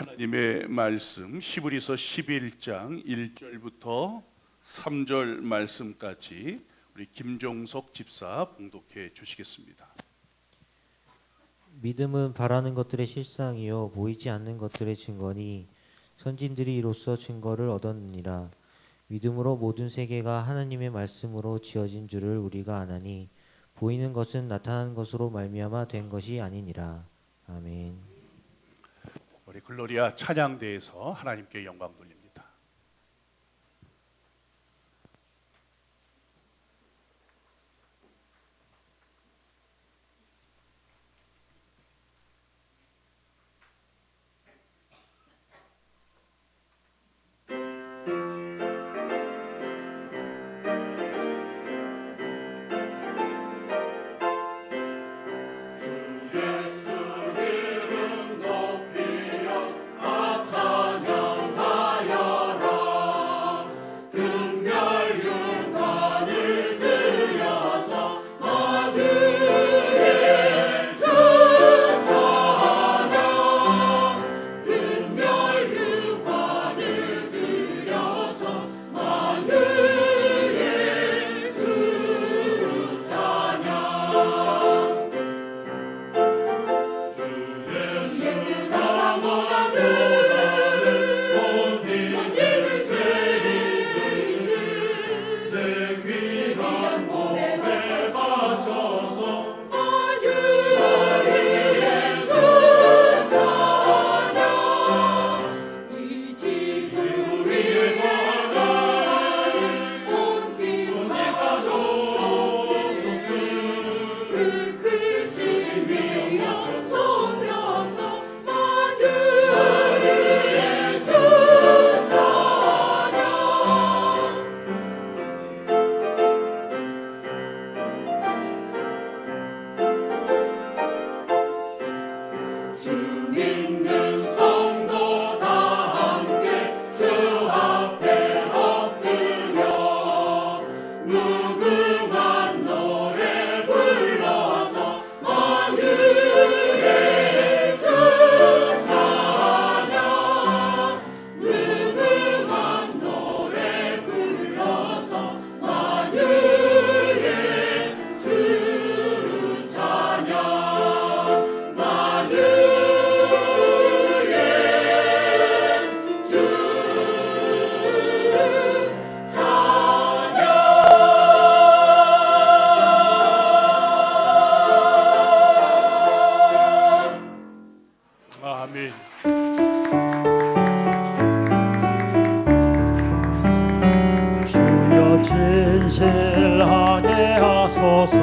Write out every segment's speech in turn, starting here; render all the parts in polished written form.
하나님의 말씀 히브리서 11장 1절부터 3절 말씀까지 우리 김종석 집사 봉독해 주시겠습니다. 믿음은 바라는 것들의 실상이요 보이지 않는 것들의 증거니 선진들이 이로써 증거를 얻었느니라. 믿음으로 모든 세계가 하나님의 말씀으로 지어진 줄을 우리가 아나니 보이는 것은 나타난 것으로 말미암아 된 것이 아니니라. 아멘. 우리 글로리아 찬양대에서 하나님께 영광 돌립니다. 아멘. 주여 진실하게 하소서.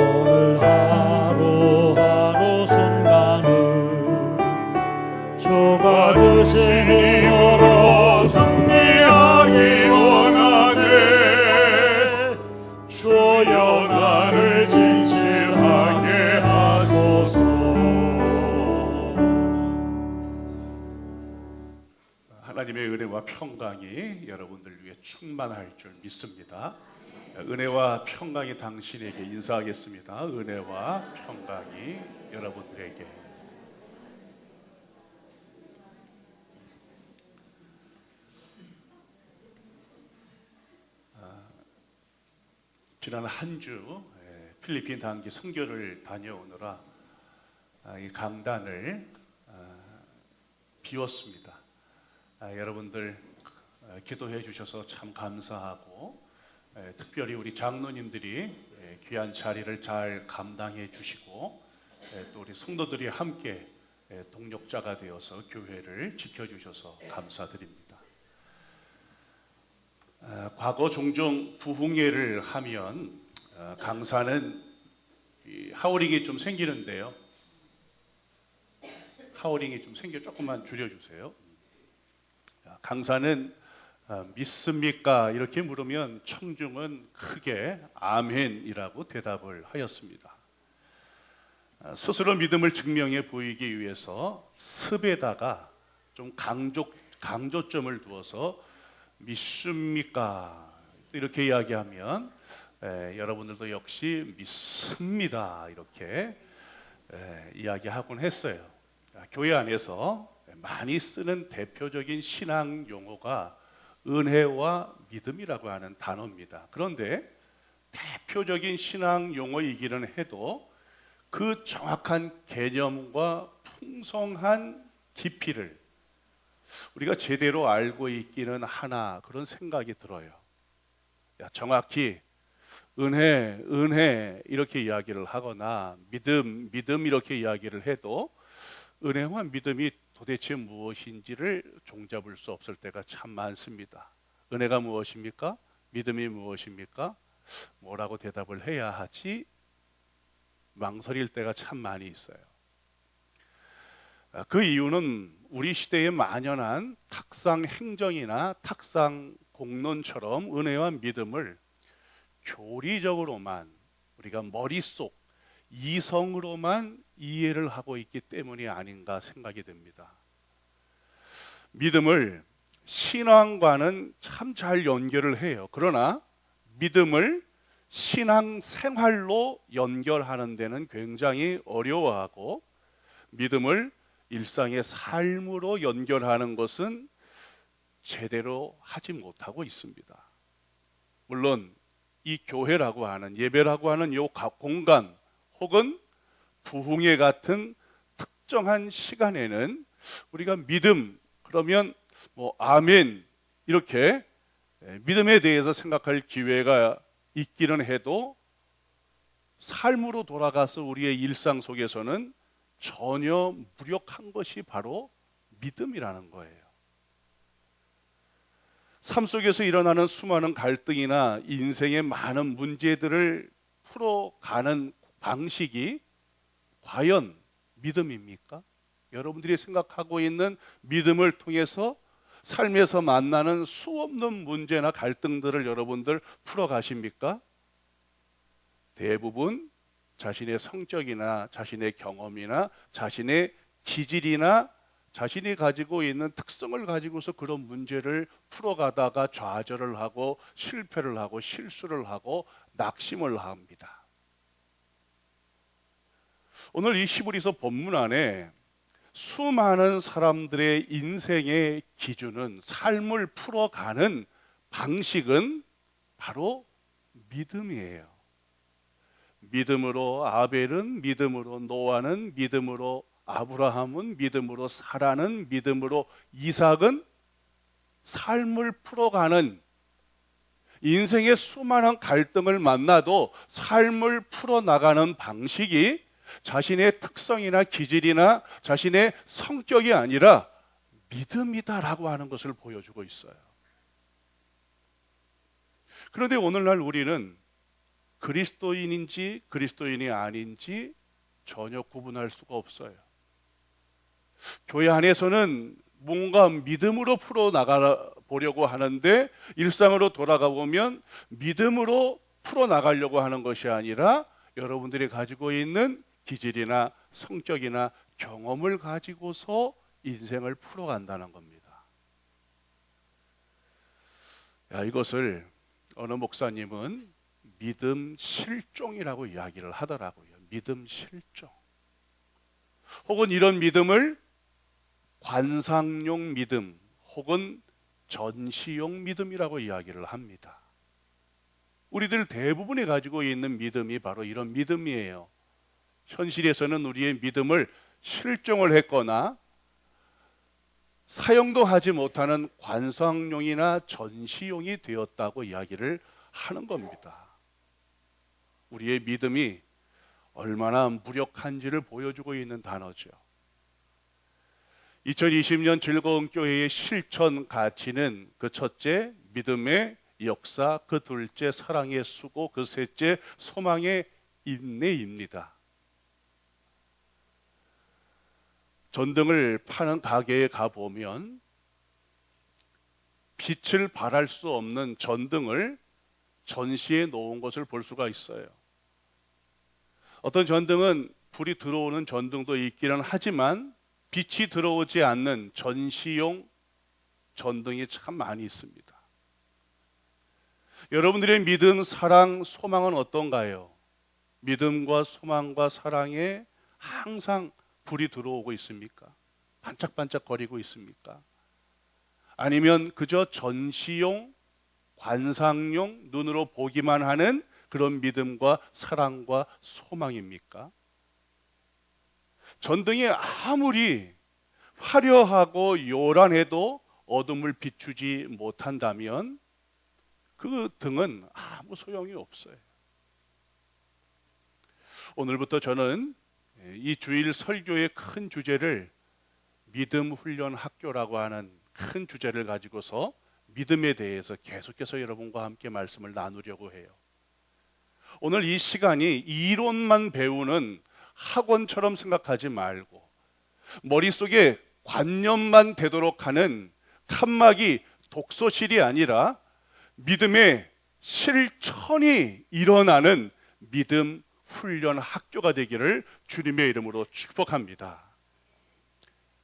오늘 하루하루 순간을 주가 주신 힘으로 승리하기 원하네. 주여 나를 진실하게 하소서. 하나님의 은혜와 평강이 여러분들 위해 충만할 줄 믿습니다. 은혜와 평강이 당신에게 인사하겠습니다. 은혜와 평강이 여러분들에게. 지난 한 주 필리핀 단기 선교를 다녀오느라 이 강단을 비웠습니다. 여러분들 기도해 주셔서 참 감사하고 특별히 우리 장로님들이 귀한 자리를 잘 감당해 주시고 또 우리 성도들이 함께 동력자가 되어서 교회를 지켜주셔서 감사드립니다. 과거 종종 부흥회를 하면 강사는 하우링이 좀 생기는데요. 하우링이 좀 생겨 조금만 줄여주세요. 강사는 믿습니까? 이렇게 물으면 청중은 크게 아멘이라고 대답을 하였습니다. 스스로 믿음을 증명해 보이기 위해서 습에다가 좀 강조점을 두어서 믿습니까? 이렇게 이야기하면 여러분들도 역시 믿습니다 이렇게 이야기하곤 했어요. 교회 안에서 많이 쓰는 대표적인 신앙 용어가 은혜와 믿음이라고 하는 단어입니다. 그런데 대표적인 신앙 용어이기는 해도 그 정확한 개념과 풍성한 깊이를 우리가 제대로 알고 있기는 하나 그런 생각이 들어요. 정확히 은혜 이렇게 이야기를 하거나 믿음 이렇게 이야기를 해도 은혜와 믿음이 도대체 무엇인지를 종잡을 수 없을 때가 참 많습니다. 은혜가 무엇입니까? 믿음이 무엇입니까? 뭐라고 대답을 해야 하지? 망설일 때가 참 많이 있어요. 그 이유는 우리 시대에 만연한 탁상 행정이나 탁상 공론처럼 은혜와 믿음을 교리적으로만 우리가 머릿속 이성으로만 이해를 하고 있기 때문이 아닌가 생각이 됩니다. 믿음을 신앙과는 참 잘 연결을 해요. 그러나 믿음을 신앙 생활로 연결하는 데는 굉장히 어려워하고 믿음을 일상의 삶으로 연결하는 것은 제대로 하지 못하고 있습니다. 물론 이 교회라고 하는 예배라고 하는 이 공간 혹은 부흥회 같은 특정한 시간에는 우리가 믿음 그러면 아멘 이렇게 믿음에 대해서 생각할 기회가 있기는 해도 삶으로 돌아가서 우리의 일상 속에서는 전혀 무력한 것이 바로 믿음이라는 거예요. 삶 속에서 일어나는 수많은 갈등이나 인생의 많은 문제들을 풀어가는 방식이 과연 믿음입니까? 여러분들이 생각하고 있는 믿음을 통해서 삶에서 만나는 수없는 문제나 갈등들을 여러분들 풀어가십니까? 대부분 자신의 성격이나 자신의 경험이나 자신의 기질이나 자신이 가지고 있는 특성을 가지고서 그런 문제를 풀어가다가 좌절을 하고 실패를 하고 실수를 하고 낙심을 합니다. 오늘 이 시브리서 본문 안에 수많은 사람들의 인생의 기준은 삶을 풀어가는 방식은 바로 믿음이에요. 믿음으로 아벨은 믿음으로 노아는 믿음으로 아브라함은 믿음으로 사라는 믿음으로 이삭은 삶을 풀어가는 인생의 수많은 갈등을 만나도 삶을 풀어나가는 방식이 자신의 특성이나 기질이나 자신의 성격이 아니라 믿음이다라고 하는 것을 보여주고 있어요. 그런데 오늘날 우리는 그리스도인인지 그리스도인이 아닌지 전혀 구분할 수가 없어요. 교회 안에서는 뭔가 믿음으로 풀어나가 보려고 하는데 일상으로 돌아가 보면 믿음으로 풀어나가려고 하는 것이 아니라 여러분들이 가지고 있는 기질이나 성격이나 경험을 가지고서 인생을 풀어간다는 겁니다. 이것을 어느 목사님은 믿음 실종이라고 이야기를 하더라고요. 믿음 실종. 혹은 이런 믿음을 관상용 믿음 혹은 전시용 믿음이라고 이야기를 합니다. 우리들 대부분이 가지고 있는 믿음이 바로 이런 믿음이에요. 현실에서는 우리의 믿음을 실종을 했거나 사용도 하지 못하는 관상용이나 전시용이 되었다고 이야기를 하는 겁니다. 우리의 믿음이 얼마나 무력한지를 보여주고 있는 단어죠. 2020년 즐거운 교회의 실천 가치는 그 첫째, 믿음의 역사, 그 둘째, 사랑의 수고, 그 셋째, 소망의 인내입니다. 전등을 파는 가게에 가보면 빛을 발할 수 없는 전등을 전시해 놓은 것을 볼 수가 있어요. 어떤 전등은 불이 들어오는 전등도 있기는 하지만 빛이 들어오지 않는 전시용 전등이 참 많이 있습니다. 여러분들의 믿음, 사랑, 소망은 어떤가요? 믿음과 소망과 사랑에 항상 불이 들어오고 있습니까? 반짝반짝거리고 있습니까? 아니면 그저 전시용, 관상용, 눈으로 보기만 하는 그런 믿음과 사랑과 소망입니까? 전등이 아무리 화려하고 요란해도 어둠을 비추지 못한다면 그 등은 아무 소용이 없어요. 오늘부터 저는 이 주일 설교의 큰 주제를 믿음 훈련 학교라고 하는 큰 주제를 가지고서 믿음에 대해서 계속해서 여러분과 함께 말씀을 나누려고 해요. 오늘 이 시간이 이론만 배우는 학원처럼 생각하지 말고 머릿속에 관념만 되도록 하는 칸막이 독서실이 아니라 믿음의 실천이 일어나는 믿음 훈련 학교가 되기를 주님의 이름으로 축복합니다.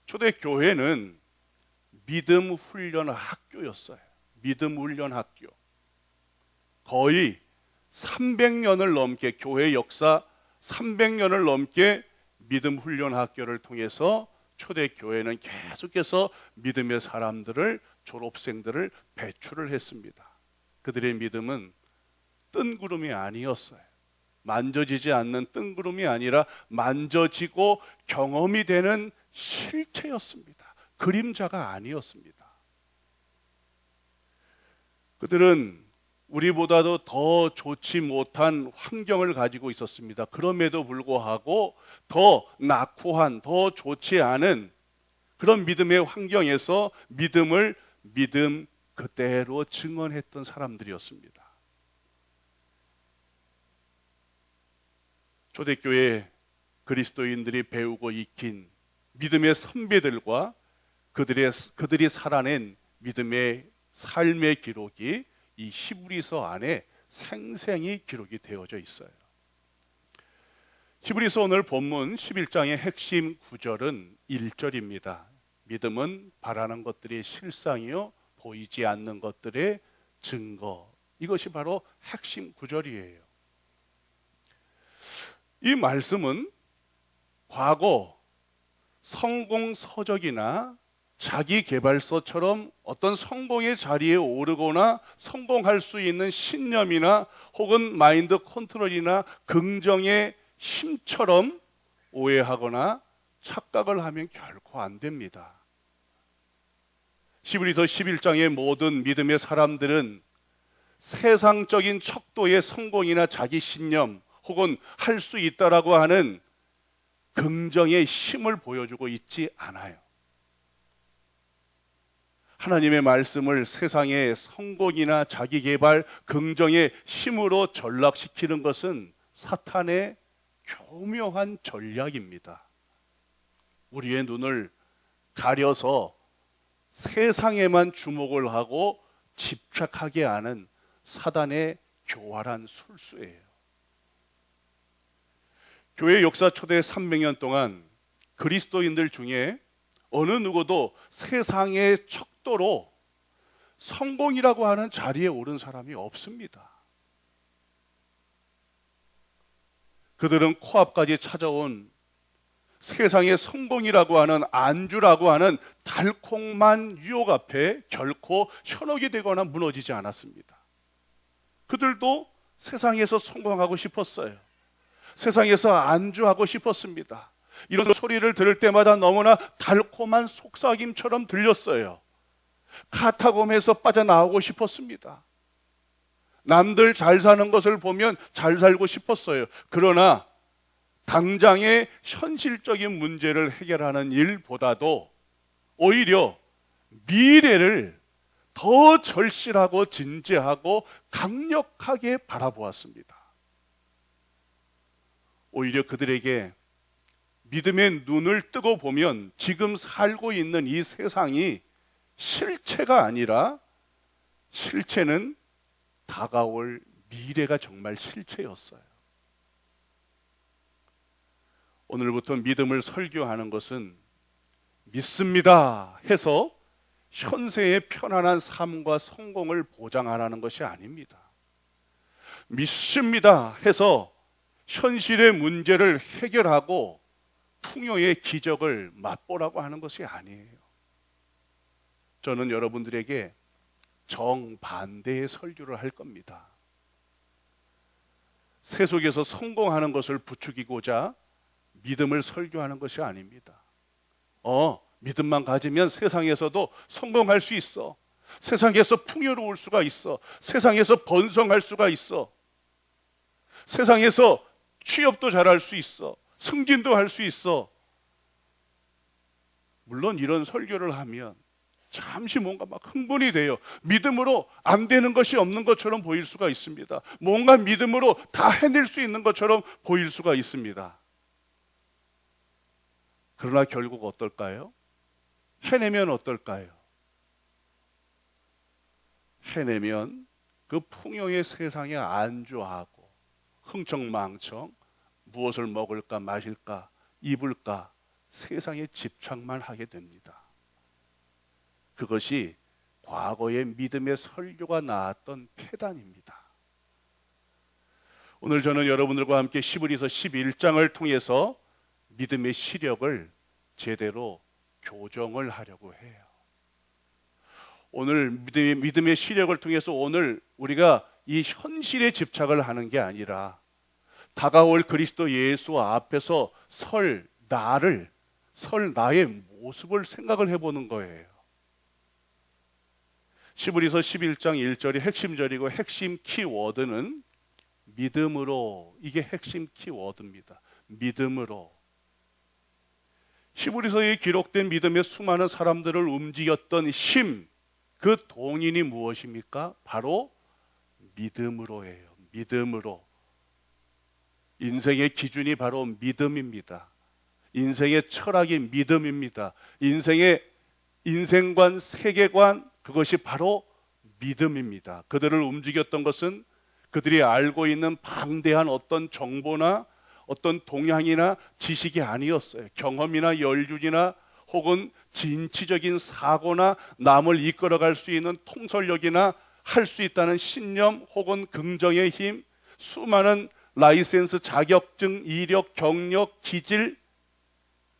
초대교회는 믿음 훈련 학교였어요. 믿음 훈련 학교. 거의 300년을 넘게, 교회 역사 300년을 넘게 믿음 훈련 학교를 통해서 초대교회는 계속해서 믿음의 사람들을, 졸업생들을 배출을 했습니다. 그들의 믿음은 뜬구름이 아니었어요. 만져지지 않는 뜬구름이 아니라 만져지고 경험이 되는 실체였습니다. 그림자가 아니었습니다. 그들은 우리보다도 더 좋지 못한 환경을 가지고 있었습니다. 그럼에도 불구하고 더 낙후한, 더 좋지 않은 그런 믿음의 환경에서 믿음을 믿음 그대로 증언했던 사람들이었습니다. 초대교회 그리스도인들이 배우고 익힌 믿음의 선배들과 그들이 살아낸 믿음의 삶의 기록이 이 히브리서 안에 생생히 기록이 되어져 있어요. 히브리서 오늘 본문 11장의 핵심 구절은 1절입니다. 믿음은 바라는 것들의 실상이요 보이지 않는 것들의 증거. 이것이 바로 핵심 구절이에요. 이 말씀은 과거 성공 서적이나 자기개발서처럼 어떤 성공의 자리에 오르거나 성공할 수 있는 신념이나 혹은 마인드 컨트롤이나 긍정의 힘처럼 오해하거나 착각을 하면 결코 안 됩니다. 히브리서 11장의 모든 믿음의 사람들은 세상적인 척도의 성공이나 자기 신념 혹은 할 수 있다라고 하는 긍정의 힘을 보여주고 있지 않아요. 하나님의 말씀을 세상의 성공이나 자기개발, 긍정의 힘으로 전락시키는 것은 사탄의 교묘한 전략입니다. 우리의 눈을 가려서 세상에만 주목을 하고 집착하게 하는 사단의 교활한 술수예요. 교회 역사 초대 300년 동안 그리스도인들 중에 어느 누구도 세상의 척도로 성공이라고 하는 자리에 오른 사람이 없습니다. 그들은 코앞까지 찾아온 세상의 성공이라고 하는 안주라고 하는 달콤한 유혹 앞에 결코 현혹이 되거나 무너지지 않았습니다. 그들도 세상에서 성공하고 싶었어요. 세상에서 안주하고 싶었습니다. 이런 소리를 들을 때마다 너무나 달콤한 속삭임처럼 들렸어요. 카타콤에서 빠져나오고 싶었습니다. 남들 잘 사는 것을 보면 잘 살고 싶었어요. 그러나 당장의 현실적인 문제를 해결하는 일보다도 오히려 미래를 더 절실하고 진지하고 강력하게 바라보았습니다. 오히려 그들에게 믿음의 눈을 뜨고 보면 지금 살고 있는 이 세상이 실체가 아니라 실체는 다가올 미래가 정말 실체였어요. 오늘부터 믿음을 설교하는 것은 믿습니다 해서 현세의 편안한 삶과 성공을 보장하라는 것이 아닙니다. 믿습니다 해서 현실의 문제를 해결하고 풍요의 기적을 맛보라고 하는 것이 아니에요. 저는 여러분들에게 정반대의 설교를 할 겁니다. 세속에서 성공하는 것을 부추기고자 믿음을 설교하는 것이 아닙니다. 믿음만 가지면 세상에서도 성공할 수 있어. 세상에서 풍요로울 수가 있어. 세상에서 번성할 수가 있어. 세상에서 취업도 잘할 수 있어. 승진도 할 수 있어. 물론 이런 설교를 하면 잠시 뭔가 막 흥분이 돼요. 믿음으로 안 되는 것이 없는 것처럼 보일 수가 있습니다. 뭔가 믿음으로 다 해낼 수 있는 것처럼 보일 수가 있습니다. 그러나 결국 어떨까요? 해내면 어떨까요? 해내면 그 풍요의 세상에 안주하고 흥청망청 무엇을 먹을까 마실까 입을까 세상에 집착만 하게 됩니다. 그것이 과거의 믿음의 설교가 나왔던 폐단입니다. 오늘 저는 여러분들과 함께 시브리서 11장을 통해서 믿음의 시력을 제대로 교정을 하려고 해요. 오늘 믿음의 시력을 통해서 오늘 우리가 이 현실에 집착을 하는 게 아니라 다가올 그리스도 예수 앞에서 설 나의 모습을 생각을 해보는 거예요. 시브리서 11장 1절이 핵심절이고 핵심 키워드는 믿음으로, 이게 핵심 키워드입니다. 믿음으로. 시브리서에 기록된 믿음의 수많은 사람들을 움직였던 힘, 그 동인이 무엇입니까? 바로 믿음으로예요. 믿음으로. 인생의 기준이 바로 믿음입니다. 인생의 철학이 믿음입니다. 인생관, 세계관, 그것이 바로 믿음입니다. 그들을 움직였던 것은 그들이 알고 있는 방대한 어떤 정보나 어떤 동향이나 지식이 아니었어요. 경험이나 연륜이나 혹은 진취적인 사고나 남을 이끌어갈 수 있는 통솔력이나 할 수 있다는 신념 혹은 긍정의 힘, 수많은 라이센스, 자격증, 이력, 경력, 기질,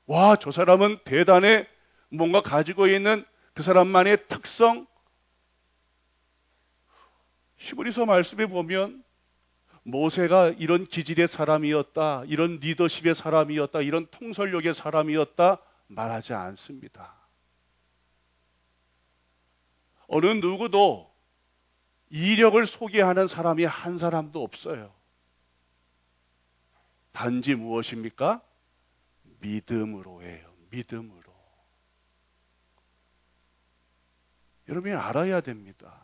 와, 저 사람은 대단해, 뭔가 가지고 있는 그 사람만의 특성. 히브리서 말씀에 보면 모세가 이런 기질의 사람이었다, 이런 리더십의 사람이었다, 이런 통솔력의 사람이었다 말하지 않습니다. 어느 누구도 이력을 소개하는 사람이 한 사람도 없어요. 단지 무엇입니까? 믿음으로예요. 믿음으로. 여러분이 알아야 됩니다.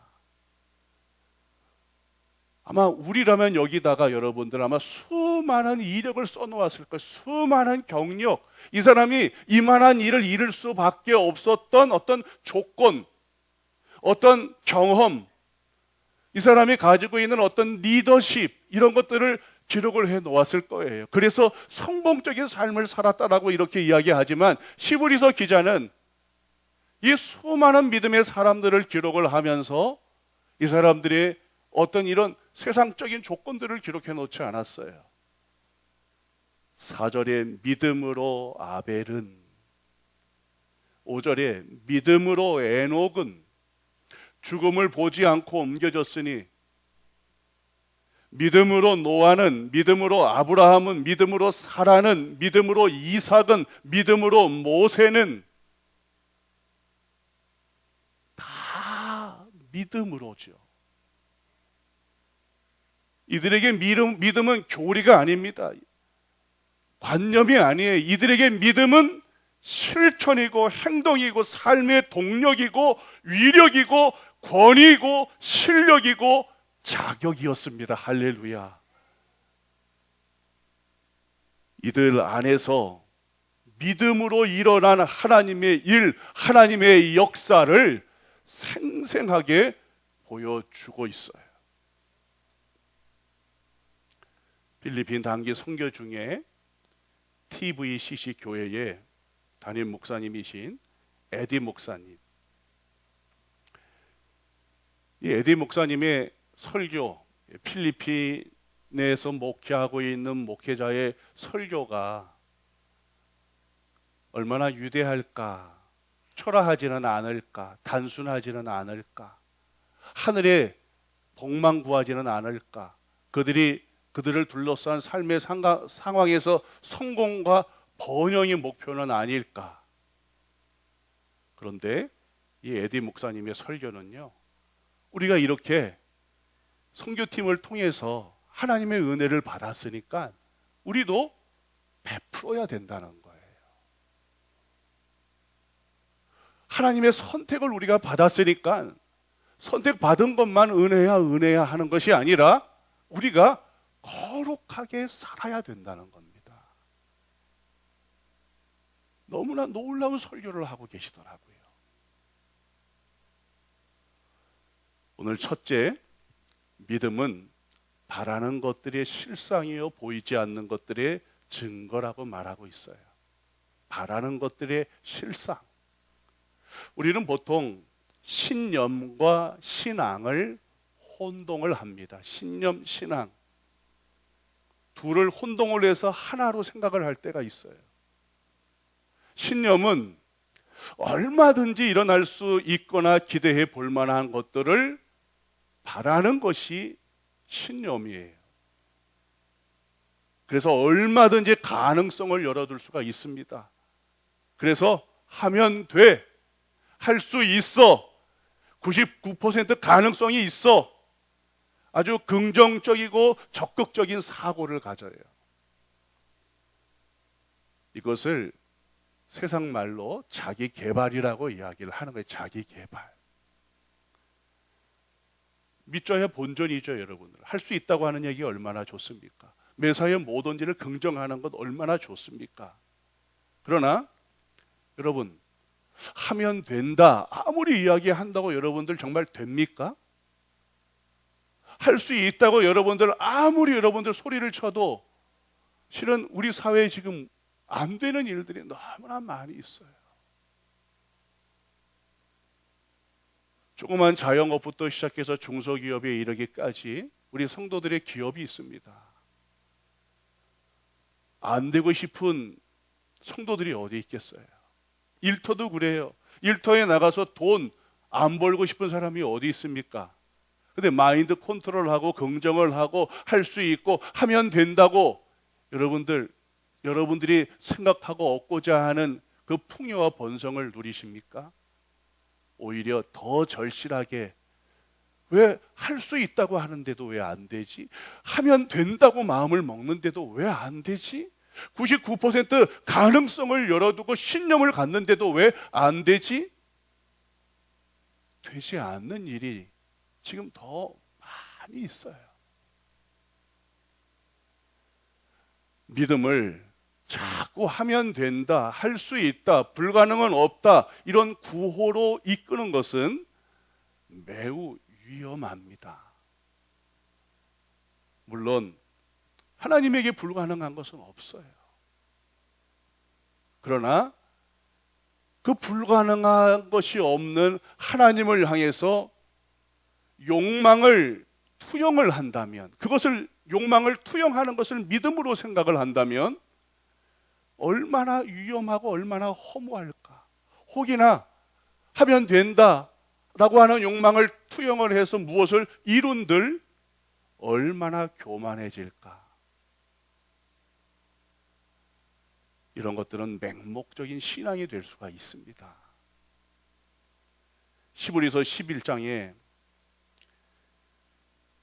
아마 우리라면 여기다가 여러분들 아마 수많은 이력을 써놓았을 거예요. 수많은 경력. 이 사람이 이만한 일을 이룰 수밖에 없었던 어떤 조건, 어떤 경험, 이 사람이 가지고 있는 어떤 리더십, 이런 것들을 기록을 해 놓았을 거예요. 그래서 성공적인 삶을 살았다라고 이렇게 이야기하지만 히브리서 기자는 이 수많은 믿음의 사람들을 기록을 하면서 이 사람들의 어떤 이런 세상적인 조건들을 기록해 놓지 않았어요. 4절에 믿음으로 아벨은, 5절에 믿음으로 에녹은 죽음을 보지 않고 옮겨졌으니, 믿음으로 노아는, 믿음으로 아브라함은, 믿음으로 사라는, 믿음으로 이삭은, 믿음으로 모세는 다 믿음으로죠. 이들에게 믿음은 교리가 아닙니다. 관념이 아니에요. 이들에게 믿음은 실천이고 행동이고 삶의 동력이고 위력이고 권위이고 실력이고 자격이었습니다. 할렐루야. 이들 안에서 믿음으로 일어난 하나님의 일, 하나님의 역사를 생생하게 보여주고 있어요. 필리핀 단기 선교 중에 TVCC 교회의 담임 목사님이신 에디 목사님, 이 에디 목사님의 설교, 필리핀에서 목회하고 있는 목회자의 설교가 얼마나 위대할까? 초라하지는 않을까? 단순하지는 않을까? 하늘의 복만 구하지는 않을까? 그들을 둘러싼 삶의 상황에서 성공과 번영의 목표는 아닐까? 그런데 이 에디 목사님의 설교는요, 우리가 이렇게 선교팀을 통해서 하나님의 은혜를 받았으니까 우리도 베풀어야 된다는 거예요. 하나님의 선택을 우리가 받았으니까 선택받은 것만 은혜야 하는 것이 아니라 우리가 거룩하게 살아야 된다는 겁니다. 너무나 놀라운 설교를 하고 계시더라고요. 오늘 첫째, 믿음은 바라는 것들의 실상이요 보이지 않는 것들의 증거라고 말하고 있어요. 바라는 것들의 실상. 우리는 보통 신념과 신앙을 혼동을 합니다. 신념, 신앙. 둘을 혼동을 해서 하나로 생각을 할 때가 있어요. 신념은 얼마든지 일어날 수 있거나 기대해 볼 만한 것들을 바라는 것이 신념이에요. 그래서 얼마든지 가능성을 열어둘 수가 있습니다. 그래서 하면 돼. 할 수 있어. 99% 가능성이 있어. 아주 긍정적이고 적극적인 사고를 가져요. 이것을 세상 말로 자기 개발이라고 이야기를 하는 거예요. 자기 개발. 믿져야 본전이죠, 여러분들. 할 수 있다고 하는 얘기 얼마나 좋습니까? 매사에 모든 일을 긍정하는 것 얼마나 좋습니까? 그러나 여러분, 하면 된다. 아무리 이야기한다고 여러분들 정말 됩니까? 할 수 있다고 아무리 여러분들 소리를 쳐도 실은 우리 사회에 지금 안 되는 일들이 너무나 많이 있어요. 조그만 자영업부터 시작해서 중소기업에 이르기까지 우리 성도들의 기업이 있습니다. 안 되고 싶은 성도들이 어디 있겠어요? 일터도 그래요. 일터에 나가서 돈 안 벌고 싶은 사람이 어디 있습니까? 근데 마인드 컨트롤하고 긍정을 하고 할 수 있고 하면 된다고 여러분들이 생각하고 얻고자 하는 그 풍요와 번성을 누리십니까? 오히려 더 절실하게 왜 할 수 있다고 하는데도 왜 안 되지? 하면 된다고 마음을 먹는데도 왜 안 되지? 99% 가능성을 열어두고 신념을 갖는데도 왜 안 되지? 되지 않는 일이 지금 더 많이 있어요. 믿음을 자꾸 하면 된다, 할 수 있다, 불가능은 없다, 이런 구호로 이끄는 것은 매우 위험합니다. 물론 하나님에게 불가능한 것은 없어요. 그러나 그 불가능한 것이 없는 하나님을 향해서 욕망을 투영을 한다면, 욕망을 투영하는 것을 믿음으로 생각을 한다면 얼마나 위험하고 얼마나 허무할까. 혹이나 하면 된다라고 하는 욕망을 투영을 해서 무엇을 이룬들 얼마나 교만해질까. 이런 것들은 맹목적인 신앙이 될 수가 있습니다. 히브리서 11장에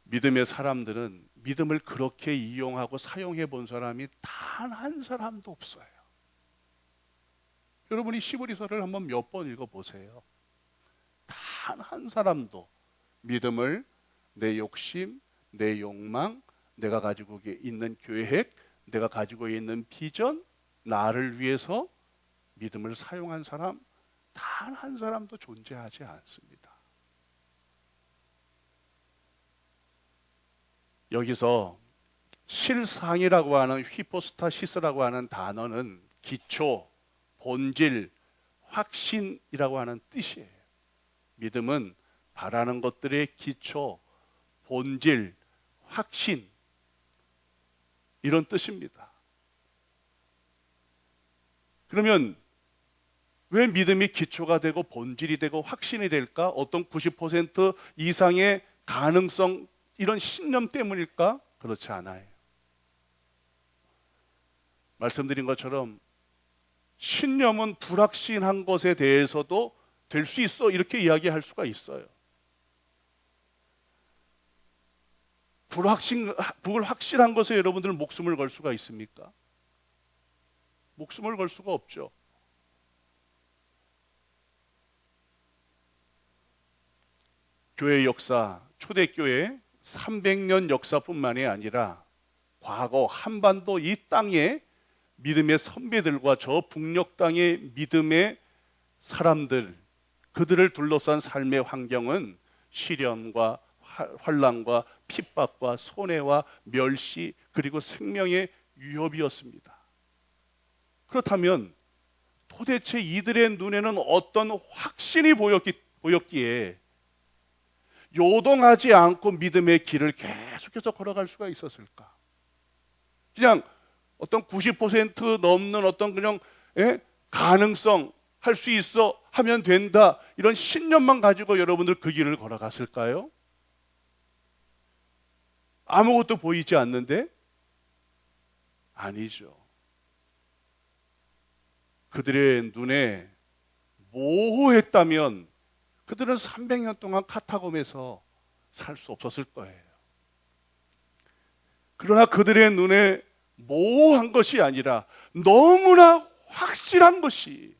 믿음의 사람들은 믿음을 그렇게 이용하고 사용해 본 사람이 단 한 사람도 없어요. 여러분이 히브리서를 한번 몇 번 읽어보세요. 단 한 사람도 믿음을 내 욕심, 내 욕망, 내가 가지고 있는 계획, 내가 가지고 있는 비전, 나를 위해서 믿음을 사용한 사람 단 한 사람도 존재하지 않습니다. 여기서 실상이라고 하는 히포스타시스라고 하는 단어는 기초, 본질, 확신이라고 하는 뜻이에요. 믿음은 바라는 것들의 기초, 본질, 확신, 이런 뜻입니다. 그러면 왜 믿음이 기초가 되고 본질이 되고 확신이 될까? 어떤 90% 이상의 가능성, 이런 신념 때문일까? 그렇지 않아요. 말씀드린 것처럼 신념은 불확신한 것에 대해서도 될 수 있어, 이렇게 이야기할 수가 있어요. 불확실한 것에 여러분들은 목숨을 걸 수가 있습니까? 목숨을 걸 수가 없죠. 교회 역사, 초대교회 300년 역사뿐만이 아니라 과거 한반도 이 땅에 믿음의 선배들과 저 북녘 땅의 믿음의 사람들, 그들을 둘러싼 삶의 환경은 시련과 환난과 핍박과 손해와 멸시, 그리고 생명의 위협이었습니다. 그렇다면 도대체 이들의 눈에는 어떤 확신이 보였기에 요동하지 않고 믿음의 길을 계속해서 걸어갈 수가 있었을까? 그냥 어떤 90% 넘는 어떤 그냥 가능성, 할 수 있어, 하면 된다, 이런 신념만 가지고 여러분들 그 길을 걸어갔을까요? 아무것도 보이지 않는데? 아니죠. 그들의 눈에 모호했다면 그들은 300년 동안 카타콤에서 살 수 없었을 거예요. 그러나 그들의 눈에 모호한 것이 아니라 너무나 확실한 것이,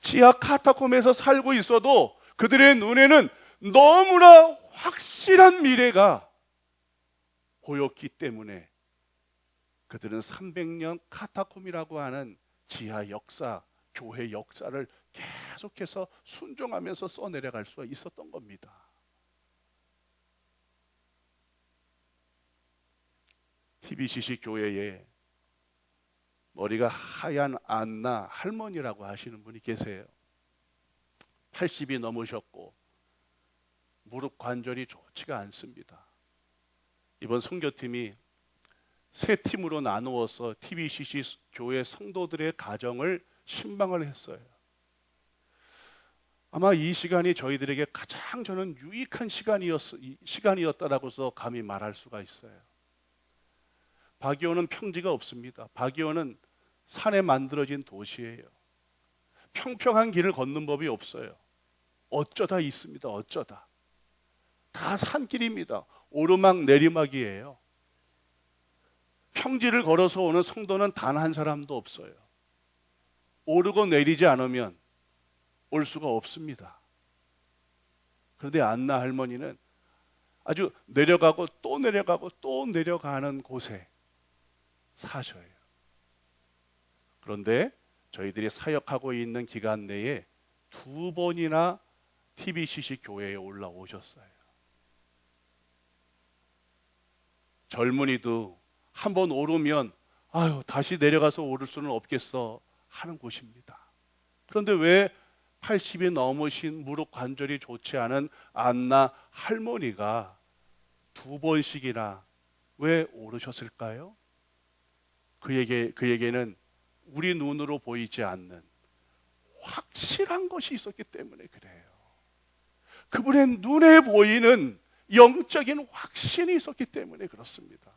지하 카타콤에서 살고 있어도 그들의 눈에는 너무나 확실한 미래가 보였기 때문에 그들은 300년 카타콤이라고 하는 지하 역사, 교회 역사를 계속해서 순종하면서 써내려갈 수가 있었던 겁니다. TBCC 교회에 머리가 하얀 안나 할머니라고 하시는 분이 계세요. 80이 넘으셨고 무릎 관절이 좋지가 않습니다. 이번 선교팀이 세 팀으로 나누어서 TBCC 교회 성도들의 가정을 신방을 했어요. 아마 이 시간이 저희들에게 가장 저는 유익한 시간이었다라고서 감히 말할 수가 있어요. 바기오는 평지가 없습니다. 바기오는 산에 만들어진 도시예요. 평평한 길을 걷는 법이 없어요. 어쩌다 있습니다. 어쩌다. 다 산길입니다. 오르막 내리막이에요. 평지를 걸어서 오는 성도는 단 한 사람도 없어요. 오르고 내리지 않으면 올 수가 없습니다. 그런데 안나 할머니는 아주 내려가고 또 내려가고 또 내려가는 곳에 사셔요. 그런데 저희들이 사역하고 있는 기간 내에 2번이나 TBCC 교회에 올라오셨어요. 젊은이도 한번 오르면 아유, 다시 내려가서 오를 수는 없겠어 하는 곳입니다. 그런데 왜 80이 넘으신 무릎 관절이 좋지 않은 안나 할머니가 2번씩이나 왜 오르셨을까요? 그에게는 우리 눈으로 보이지 않는 확실한 것이 있었기 때문에 그래요. 그분의 눈에 보이는 영적인 확신이 있었기 때문에 그렇습니다.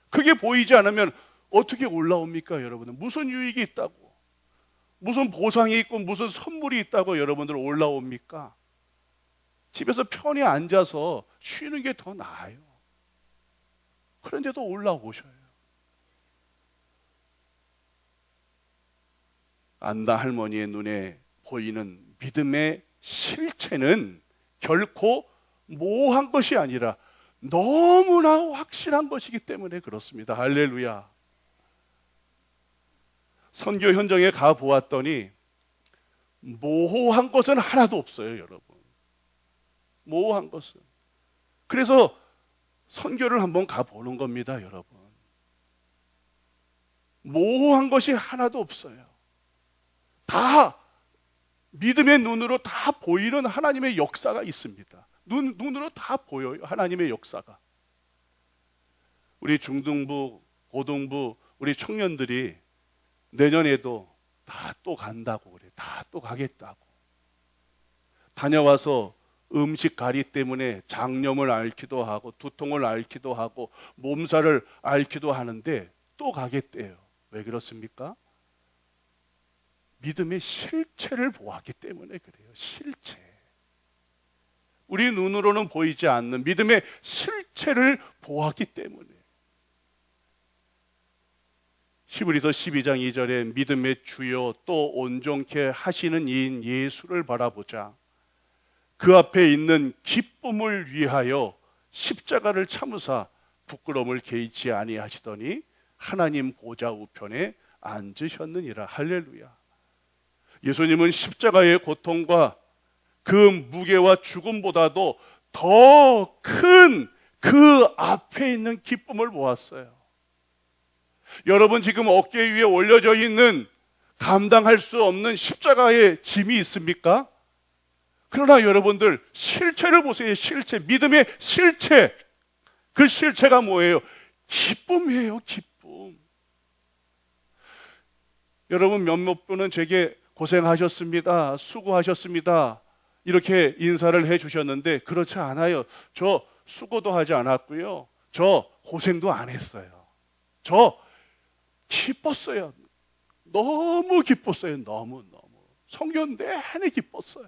그게 보이지 않으면 어떻게 올라옵니까, 여러분은? 무슨 유익이 있다고, 무슨 보상이 있고 무슨 선물이 있다고 여러분들 올라옵니까? 집에서 편히 앉아서 쉬는 게 더 나아요. 그런데도 올라오셔요. 안나 할머니의 눈에 보이는 믿음의 실체는 결코 모호한 것이 아니라 너무나 확실한 것이기 때문에 그렇습니다. 할렐루야. 선교 현장에 가보았더니 모호한 것은 하나도 없어요, 여러분. 모호한 것은. 그래서 선교를 한번 가보는 겁니다, 여러분. 모호한 것이 하나도 없어요. 다 믿음의 눈으로 다 보이는 하나님의 역사가 있습니다. 눈으로 다 보여요, 하나님의 역사가. 우리 중등부, 고등부, 우리 청년들이 내년에도 다 또 간다고 그래. 다 또 가겠다고. 다녀와서 음식 가리 때문에 장염을 앓기도 하고 두통을 앓기도 하고 몸살을 앓기도 하는데 또 가겠대요. 왜 그렇습니까? 믿음의 실체를 보았기 때문에 그래요. 실체. 우리 눈으로는 보이지 않는 믿음의 실체를 보았기 때문에. 히브리서 12장 2절에 믿음의 주요 또 온전케 하시는 이인 예수를 바라보자. 그 앞에 있는 기쁨을 위하여 십자가를 참으사 부끄러움을 개의치 아니하시더니 하나님 보좌 우편에 앉으셨느니라. 할렐루야. 예수님은 십자가의 고통과 그 무게와 죽음보다도 더 큰 그 앞에 있는 기쁨을 보았어요. 여러분 지금 어깨 위에 올려져 있는 감당할 수 없는 십자가의 짐이 있습니까? 그러나 여러분들 실체를 보세요. 실체, 믿음의 실체. 그 실체가 뭐예요? 기쁨이에요. 기쁨. 여러분 몇몇 분은 제게 고생하셨습니다. 수고하셨습니다. 이렇게 인사를 해주셨는데 그렇지 않아요. 저 수고도 하지 않았고요. 저 고생도 안 했어요. 저 기뻤어요. 너무 기뻤어요. 너무. 성경 내내 기뻤어요.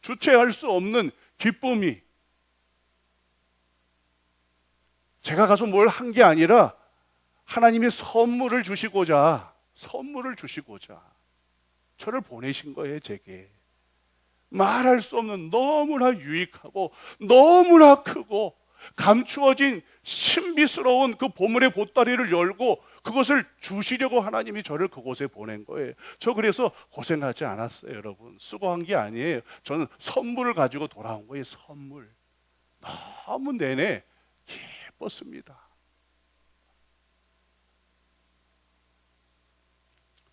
주체할 수 없는 기쁨이. 제가 가서 뭘 한 게 아니라 하나님이 선물을 주시고자 저를 보내신 거예요. 제게. 말할 수 없는 너무나 유익하고 너무나 크고 감추어진 신비스러운 그 보물의 보따리를 열고 그것을 주시려고 하나님이 저를 그곳에 보낸 거예요. 저 그래서 고생하지 않았어요. 여러분 수고한 게 아니에요. 저는 선물을 가지고 돌아온 거예요. 선물. 너무 내내 기뻤습니다.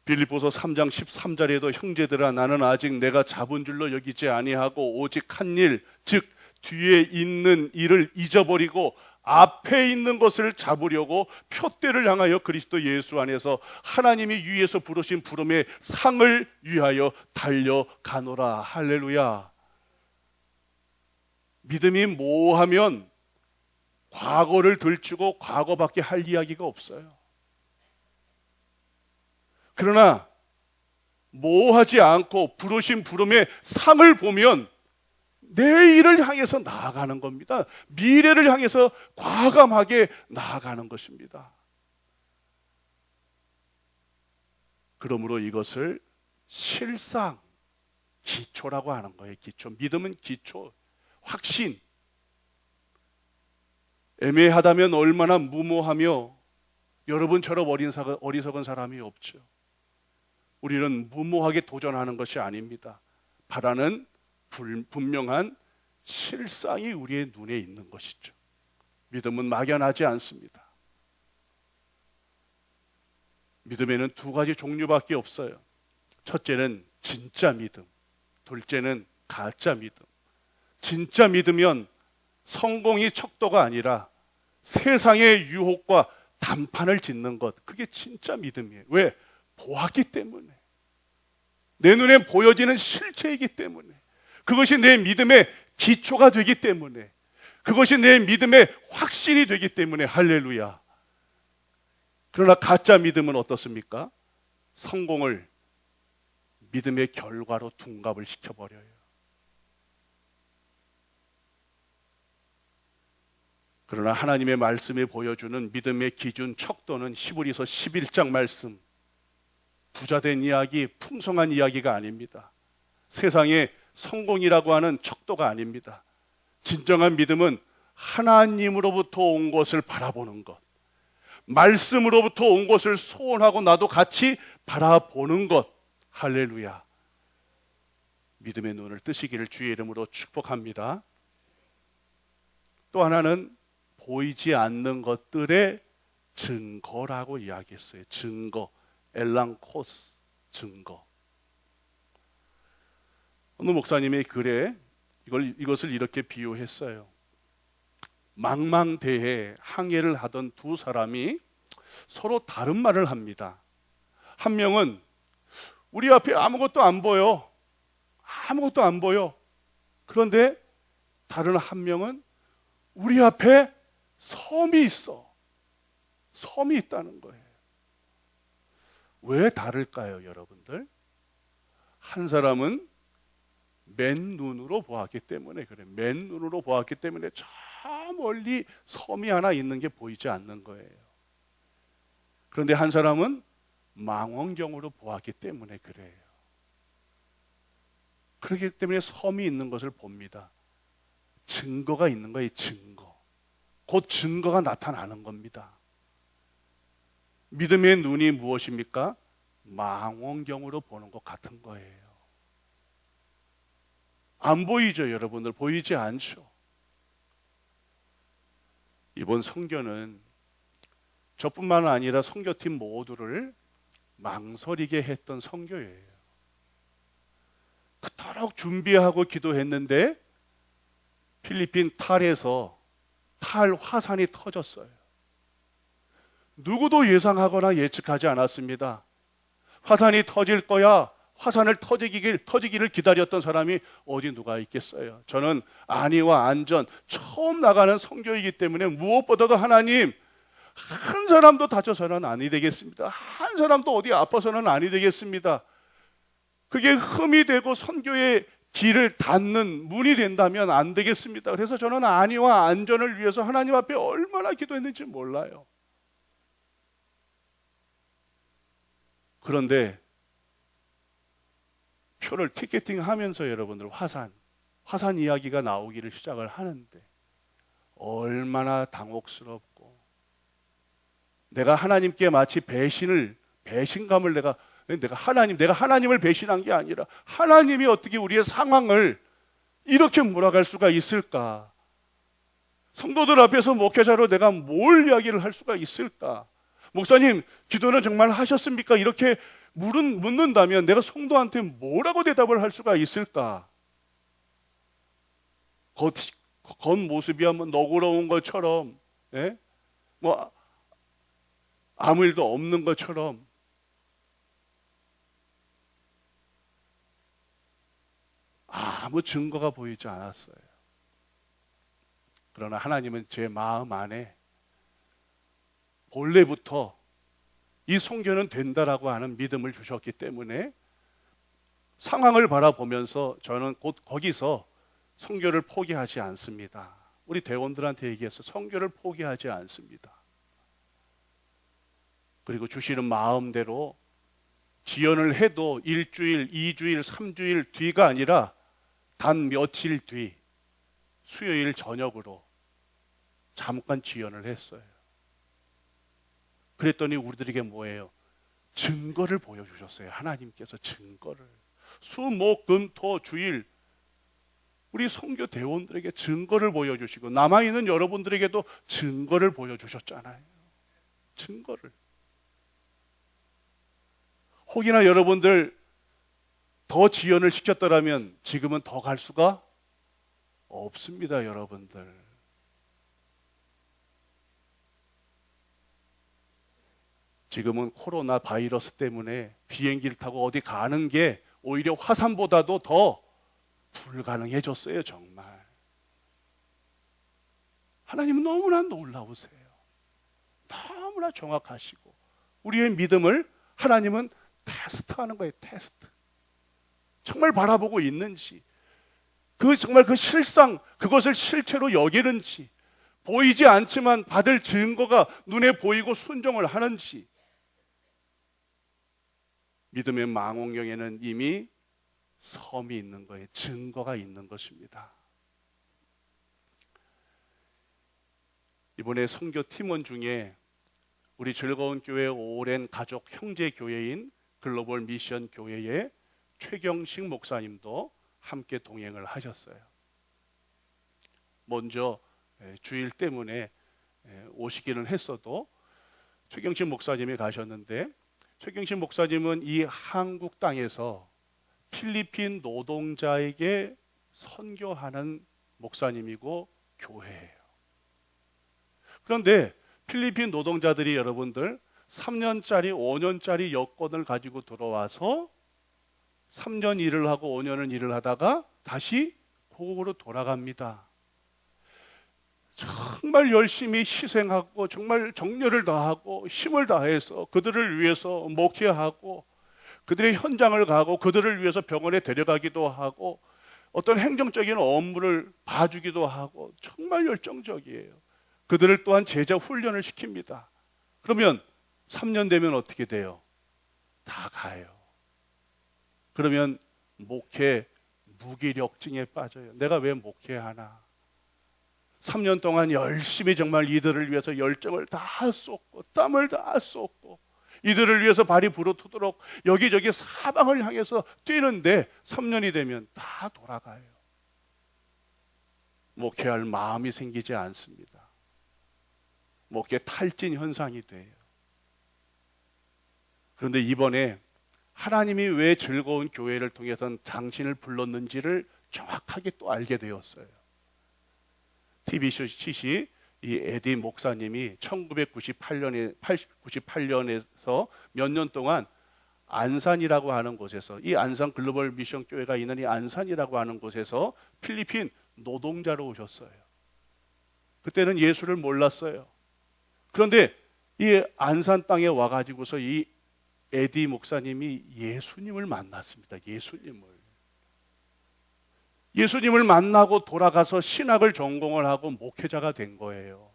빌립보서 3장 13절에도 형제들아 나는 아직 내가 잡은 줄로 여기지 아니하고 오직 한 일 즉 뒤에 있는 일을 잊어버리고 앞에 있는 것을 잡으려고 표대를 향하여 그리스도 예수 안에서 하나님이 위에서 부르신 부름의 상을 위하여 달려가노라. 할렐루야. 믿음이 모호하면 과거를 들추고 과거밖에 할 이야기가 없어요. 그러나 모호하지 않고 부르신 부름의 상을 보면 내일을 향해서 나아가는 겁니다. 미래를 향해서 과감하게 나아가는 것입니다. 그러므로 이것을 실상, 기초라고 하는 거예요. 기초. 믿음은 기초, 확신. 애매하다면 얼마나 무모하며 여러분처럼 어리석은 사람이 없죠. 우리는 무모하게 도전하는 것이 아닙니다. 바라는 분명한 실상이 우리의 눈에 있는 것이죠. 믿음은 막연하지 않습니다. 믿음에는 두 가지 종류밖에 없어요. 첫째는 진짜 믿음, 둘째는 가짜 믿음. 진짜 믿으면 성공이 척도가 아니라 세상의 유혹과 단판을 짓는 것, 그게 진짜 믿음이에요. 왜? 보았기 때문에. 내 눈에 보여지는 실체이기 때문에. 그것이 내 믿음의 기초가 되기 때문에. 그것이 내 믿음의 확신이 되기 때문에. 할렐루야. 그러나 가짜 믿음은 어떻습니까? 성공을 믿음의 결과로 둔갑을 시켜버려요. 그러나 하나님의 말씀에 보여주는 믿음의 기준 척도는 히브리서 11장 말씀, 부자된 이야기, 풍성한 이야기가 아닙니다. 세상의 성공이라고 하는 척도가 아닙니다. 진정한 믿음은 하나님으로부터 온 것을 바라보는 것, 말씀으로부터 온 것을 소원하고 나도 같이 바라보는 것. 할렐루야. 믿음의 눈을 뜨시기를 주의 이름으로 축복합니다. 또 하나는 보이지 않는 것들의 증거라고 이야기했어요. 증거, 엘랑코스, 증거. 어느 목사님의 글에 이것을 이렇게 비유했어요. 망망대해 항해를 하던 두 사람이 서로 다른 말을 합니다. 한 명은 우리 앞에 아무것도 안 보여. 아무것도 안 보여. 그런데 다른 한 명은 우리 앞에 섬이 있어. 섬이 있다는 거예요. 왜 다를까요, 여러분들? 한 사람은 맨눈으로 보았기 때문에 그래. 맨눈으로 보았기 때문에 저 멀리 섬이 하나 있는 게 보이지 않는 거예요. 그런데 한 사람은 망원경으로 보았기 때문에 그래요. 그렇기 때문에 섬이 있는 것을 봅니다. 증거가 있는 거예요, 증거. 곧 증거가 나타나는 겁니다. 믿음의 눈이 무엇입니까? 망원경으로 보는 것 같은 거예요. 안 보이죠, 여러분들? 보이지 않죠? 이번 선교는 저뿐만 아니라 선교팀 모두를 망설이게 했던 선교예요. 그토록 준비하고 기도했는데 필리핀 탈에서 탈 화산이 터졌어요. 누구도 예상하거나 예측하지 않았습니다. 화산이 터질 거야. 화산을 터지기를 기다렸던 사람이 어디 누가 있겠어요. 저는 안위와 안전, 처음 나가는 선교이기 때문에 무엇보다도 하나님, 한 사람도 다쳐서는 아니 되겠습니다. 한 사람도 어디 아파서는 아니 되겠습니다. 그게 흠이 되고 선교의 길을 닫는 문이 된다면 안 되겠습니다. 그래서 저는 안위와 안전을 위해서 하나님 앞에 얼마나 기도했는지 몰라요. 그런데 표를 티켓팅하면서 여러분들 화산 이야기가 나오기를 시작을 하는데 얼마나 당혹스럽고 내가 하나님께 마치 배신감을 내가 하나님을 배신한 게 아니라 하나님이 어떻게 우리의 상황을 이렇게 몰아갈 수가 있을까? 성도들 앞에서 목회자로 내가 뭘 이야기를 할 수가 있을까? 목사님, 기도는 정말 하셨습니까? 이렇게 묻는다면 내가 성도한테 뭐라고 대답을 할 수가 있을까? 겉모습이 한번 너그러운 것처럼, 예? 뭐 아무 일도 없는 것처럼 아무 증거가 보이지 않았어요. 그러나 하나님은 제 마음 안에 본래부터 이 선교는 된다라고 하는 믿음을 주셨기 때문에 상황을 바라보면서 저는 곧 거기서 선교를 포기하지 않습니다. 우리 대원들한테 얘기해서 선교를 포기하지 않습니다. 그리고 주시는 마음대로 지연을 해도 1주일, 2주일, 3주일 뒤가 아니라 단 며칠 뒤 수요일 저녁으로 잠깐 지연을 했어요. 그랬더니 우리들에게 뭐예요? 증거를 보여주셨어요. 하나님께서 증거를. 수, 목, 금, 토, 주일 우리 선교 대원들에게 증거를 보여주시고 남아있는 여러분들에게도 증거를 보여주셨잖아요. 증거를. 혹이나 여러분들 더 지연을 시켰더라면 지금은 더 갈 수가 없습니다, 여러분들. 지금은 코로나 바이러스 때문에 비행기를 타고 어디 가는 게 오히려 화산보다도 더 불가능해졌어요, 정말. 하나님은 너무나 놀라우세요. 너무나 정확하시고 우리의 믿음을 하나님은 테스트하는 거예요, 테스트. 정말 바라보고 있는지, 정말 그 실상, 그것을 실체로 여기는지, 보이지 않지만 받을 증거가 눈에 보이고 순종을 하는지. 믿음의 망원경에는 이미 섬이 있는 거예요. 증거가 있는 것입니다. 이번에 선교 팀원 중에 우리 즐거운 교회 오랜 가족 형제 교회인 글로벌 미션 교회의 최경식 목사님도 함께 동행을 하셨어요. 먼저 주일 때문에 오시기는 했어도 최경식 목사님이 가셨는데, 최경식 목사님은 이 한국 땅에서 필리핀 노동자에게 선교하는 목사님이고 교회예요. 그런데 필리핀 노동자들이 여러분들 3년짜리, 5년짜리 여권을 가지고 들어와서 3년 일을 하고 5년은 일을 하다가 다시 고국으로 돌아갑니다. 정말 열심히 희생하고 정말 정열을 다하고 힘을 다해서 그들을 위해서 목회하고 그들의 현장을 가고 그들을 위해서 병원에 데려가기도 하고 어떤 행정적인 업무를 봐주기도 하고 정말 열정적이에요. 그들을 또한 제자 훈련을 시킵니다. 그러면 3년 되면 어떻게 돼요? 다 가요. 그러면 목회 무기력증에 빠져요. 내가 왜 목회하나? 3년 동안 열심히 정말 이들을 위해서 열정을 다 쏟고 땀을 다 쏟고 이들을 위해서 발이 부르트도록 여기저기 사방을 향해서 뛰는데 3년이 되면 다 돌아가요. 목회할 마음이 생기지 않습니다. 목회 탈진 현상이 돼요. 그런데 이번에 하나님이 왜 즐거운 교회를 통해서 당신을 불렀는지를 정확하게 또 알게 되었어요. TBCC 이 에디 목사님이 1998년에서 몇 년 동안 안산이라고 하는 곳에서, 이 안산 글로벌 미션 교회가 있는 이 안산이라고 하는 곳에서 필리핀 노동자로 오셨어요. 그때는 예수를 몰랐어요. 그런데 이 안산 땅에 와가지고서 이 에디 목사님이 예수님을 만났습니다. 예수님을 만나고 돌아가서 신학을 전공을 하고 목회자가 된 거예요.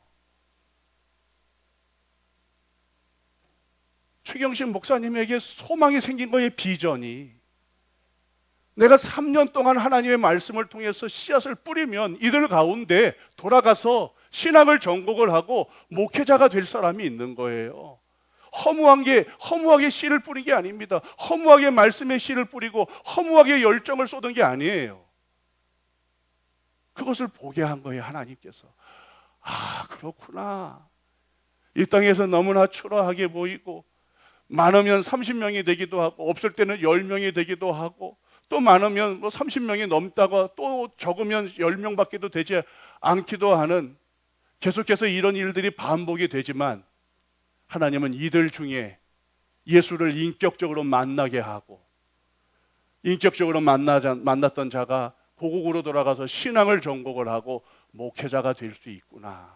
최경신 목사님에게 소망이 생긴 거예요. 비전이. 내가 3년 동안 하나님의 말씀을 통해서 씨앗을 뿌리면 이들 가운데 돌아가서 신학을 전공을 하고 목회자가 될 사람이 있는 거예요. 허무하게 씨를 뿌린 게 아닙니다. 허무하게 말씀의 씨를 뿌리고 허무하게 열정을 쏟은 게 아니에요. 그것을 보게 한 거예요, 하나님께서. 아, 그렇구나. 이 땅에서 너무나 초라하게 보이고 많으면 30명이 되기도 하고 없을 때는 10명이 되기도 하고 또 많으면 30명이 넘다가 또 적으면 10명밖에도 되지 않기도 하는, 계속해서 이런 일들이 반복이 되지만 하나님은 이들 중에 예수를 인격적으로 만나게 하고 인격적으로 만났던 자가 고국으로 돌아가서 신앙을 전공을 하고 목회자가 될 수 있구나.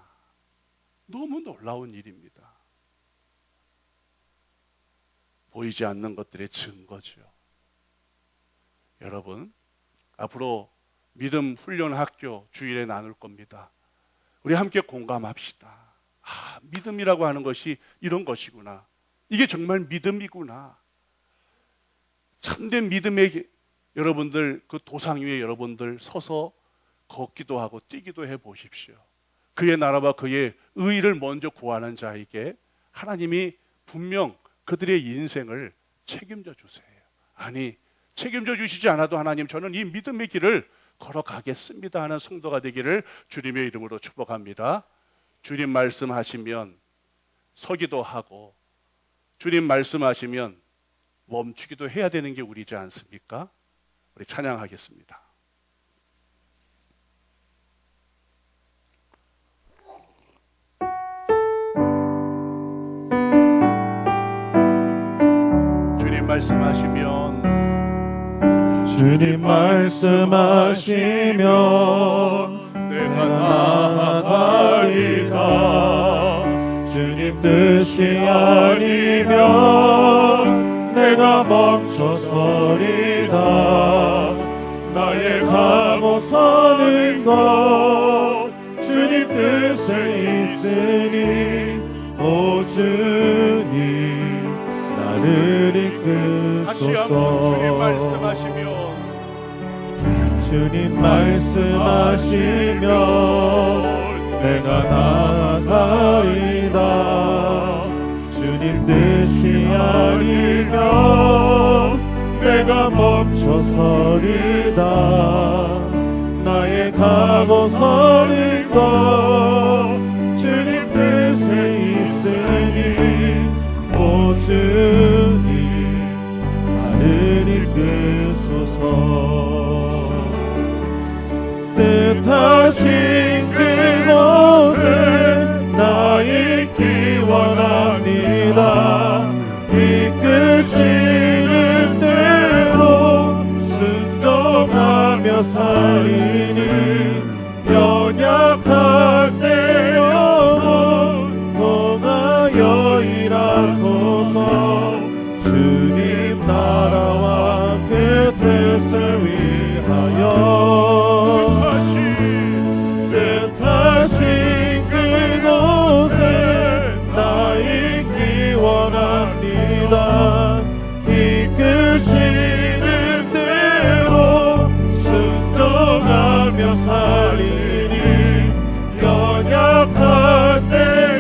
너무 놀라운 일입니다. 보이지 않는 것들의 증거죠. 여러분, 앞으로 믿음 훈련 학교 주일에 나눌 겁니다. 우리 함께 공감합시다. 아, 믿음이라고 하는 것이 이런 것이구나. 이게 정말 믿음이구나. 참된 믿음의 여러분들, 그 도상 위에 여러분들 서서 걷기도 하고 뛰기도 해 보십시오. 그의 나라와 그의 의를 먼저 구하는 자에게 하나님이 분명 그들의 인생을 책임져 주세요. 아니, 책임져 주시지 않아도 하나님, 저는 이 믿음의 길을 걸어가겠습니다 하는 성도가 되기를 주님의 이름으로 축복합니다. 주님 말씀하시면 서기도 하고 주님 말씀하시면 멈추기도 해야 되는 게 우리지 않습니까? 우리 찬양하겠습니다. 주님 말씀하시면 내가 나아가리다. 주님 뜻이 아니면 내가 멈춰서리다. 나의 가고 서는 것 주님 뜻에 있으니 오 주님 나를 이끄소서. 주님 말씀하시면 내가 나아가리다. 주님 뜻이 아니면 내가 멈춰서리다. 나의 가고 서는 것 주님 뜻에 있으니 오 주님 나를 이끄소서. 뜻하신 그곳에 나 있기 원합니다. 이끄시는 대로 죽어가며 살리니 연약할 때 영혼 통하여 일하소서 주님 나라와 그 뜻을 위하여 뜻하신 그곳에 나 있기 원합니다. 이끄시는 대로 순종하며 살리니 연약할 때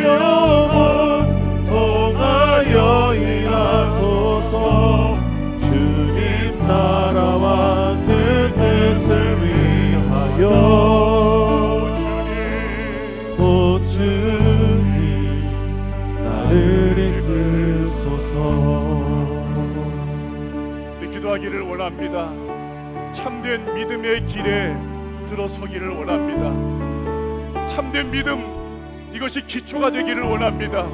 영혼 통하여 일하소서 주님 나라와 그 뜻을 위하여 오 주님 나를 이끄소서. 기도하기를 원합니다. 참된 믿음의 길에 들어서기를 원합니다. 참된 믿음, 이것이 기초가 되기를 원합니다.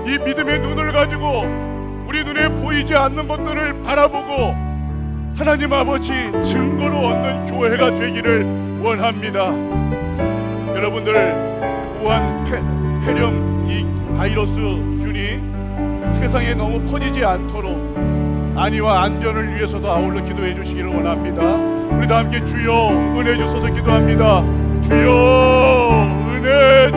이 믿음의 눈을 가지고 우리 눈에 보이지 않는 것들을 바라보고 하나님 아버지 증거로 얻는 교회가 되기를 원합니다. 여러분들 우한 폐렴 이 바이러스균이 세상에 너무 퍼지지 않도록 안위와 안전을 위해서도 아울러 기도해 주시기를 원합니다. 우리 다 함께 주여 은혜 주소서 기도합니다. 주여 은혜